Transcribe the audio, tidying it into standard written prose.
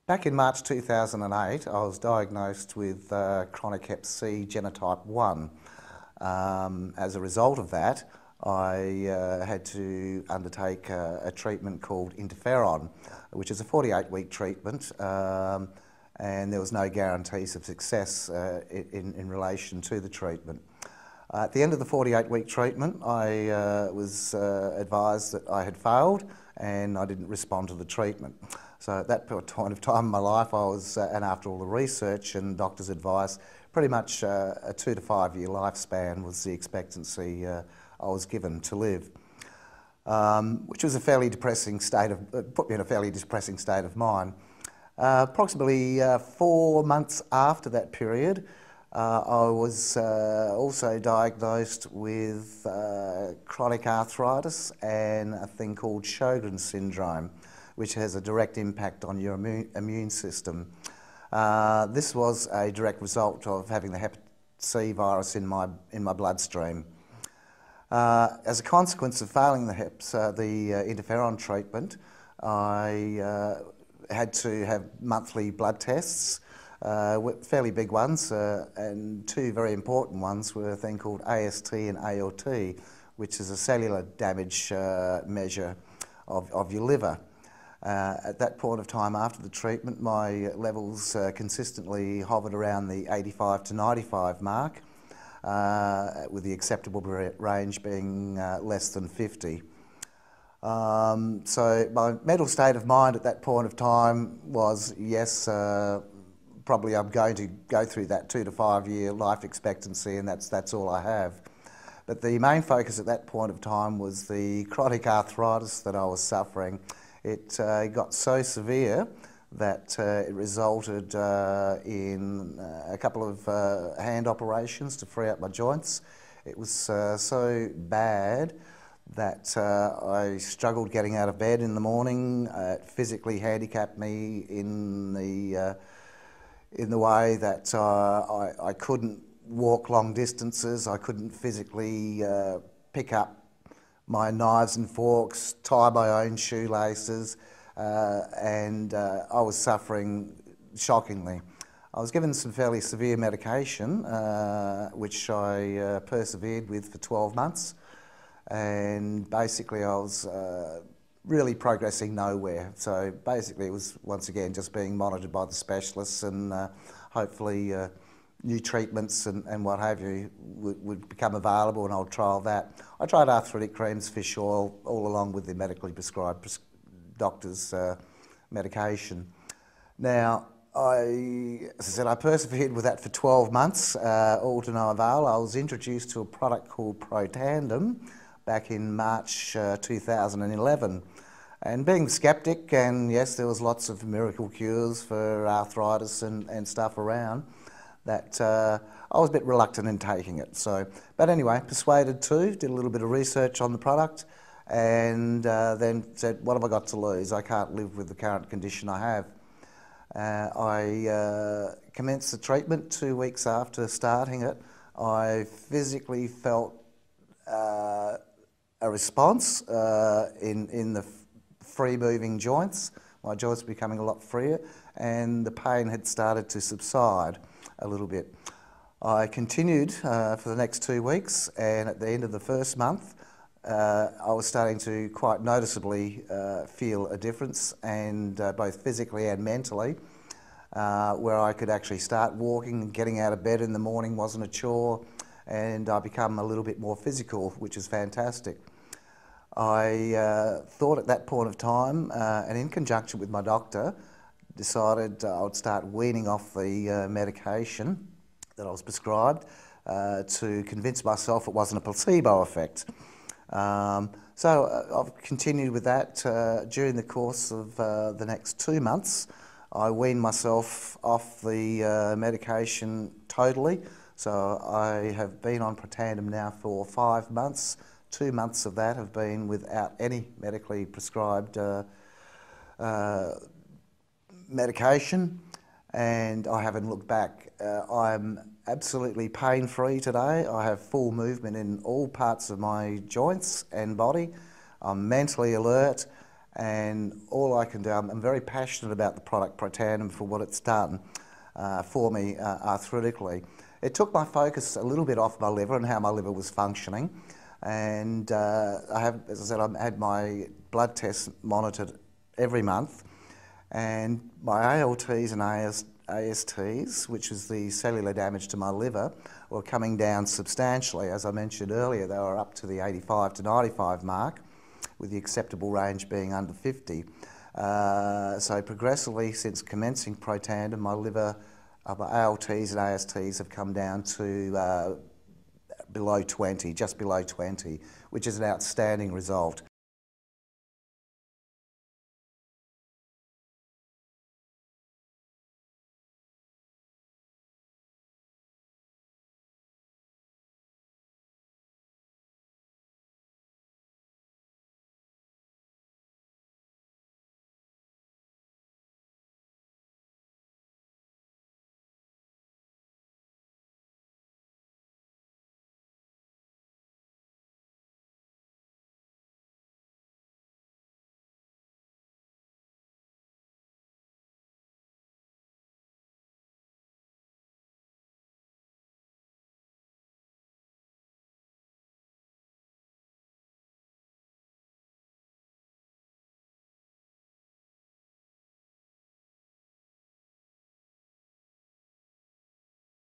Back in March 2008, I was diagnosed with chronic hep C genotype 1. As a result of that, I had to undertake a treatment called interferon, which is a 48-week treatment, and there was no guarantees of success in relation to the treatment. At the end of the 48-week treatment, I was advised that I had failed and I didn't respond to the treatment. So at that point of time in my life, I was, and after all the research and doctor's advice, pretty much a 2 to 5 year lifespan was the expectancy I was given to live, which was a fairly depressing state of, put me in a fairly depressing state of mind. Approximately 4 months after that period, I was also diagnosed with chronic arthritis and a thing called Sjogren's syndrome, which has a direct impact on your immune system. This was a direct result of having the hep C virus in my bloodstream. As a consequence of failing the interferon treatment, I had to have monthly blood tests, fairly big ones, and two very important ones were a thing called AST and ALT, which is a cellular damage measure of your liver. At that point of time after the treatment, my levels consistently hovered around the 85 to 95 mark, with the acceptable range being less than 50. So my mental state of mind at that point of time was, yes, probably I'm going to go through that 2 to 5 year life expectancy, and that's all I have. But the main focus at that point of time was the chronic arthritis that I was suffering. It got so severe that it resulted in a couple of hand operations to free up my joints. It was so bad that I struggled getting out of bed in the morning. It physically handicapped me in the way that I couldn't walk long distances. I couldn't physically pick up my knives and forks, tie my own shoelaces, and I was suffering shockingly. I was given some fairly severe medication, which I persevered with for 12 months, and basically I was really progressing nowhere. So basically it was once again just being monitored by the specialists, and hopefully new treatments and what have you would become available, and I'll trial that. I tried arthritic creams, fish oil, all along with the medically prescribed doctor's medication. Now, as I said, I persevered with that for 12 months, all to no avail. I was introduced to a product called Protandim back in March 2011. And being skeptic, and yes, there was lots of miracle cures for arthritis and stuff around, that I was a bit reluctant in taking it. So, but anyway, persuaded to, did a little bit of research on the product, and then said, what have I got to lose? I can't live with the current condition I have. I commenced the treatment 2 weeks after starting it. I physically felt a response in the free-moving joints. My joints were becoming a lot freer, and the pain had started to subside a little bit. I continued for the next 2 weeks, and at the end of the first month, I was starting to quite noticeably feel a difference, and both physically and mentally, where I could actually start walking and getting out of bed in the morning wasn't a chore, and I become a little bit more physical, which is fantastic. I thought at that point of time, and in conjunction with my doctor, decided I would start weaning off the medication that I was prescribed to convince myself it wasn't a placebo effect. So I've continued with that during the course of the next 2 months. I weaned myself off the medication totally. So I have been on Protandim now for 5 months. 2 months of that have been without any medically prescribed medication, and I haven't looked back. I'm absolutely pain-free today. I have full movement in all parts of my joints and body. I'm mentally alert, and all I can do, I'm very passionate about the product Protandim for what it's done for me arthritically. It took my focus a little bit off my liver and how my liver was functioning, and I have, as I said, I had my blood tests monitored every month, and my ALTs and ASTs, which is the cellular damage to my liver, were coming down substantially. As I mentioned earlier, they were up to the 85 to 95 mark, with the acceptable range being under 50. So progressively, since commencing Protandim, my liver, my ALTs and ASTs have come down to below 20, just below 20, which is an outstanding result.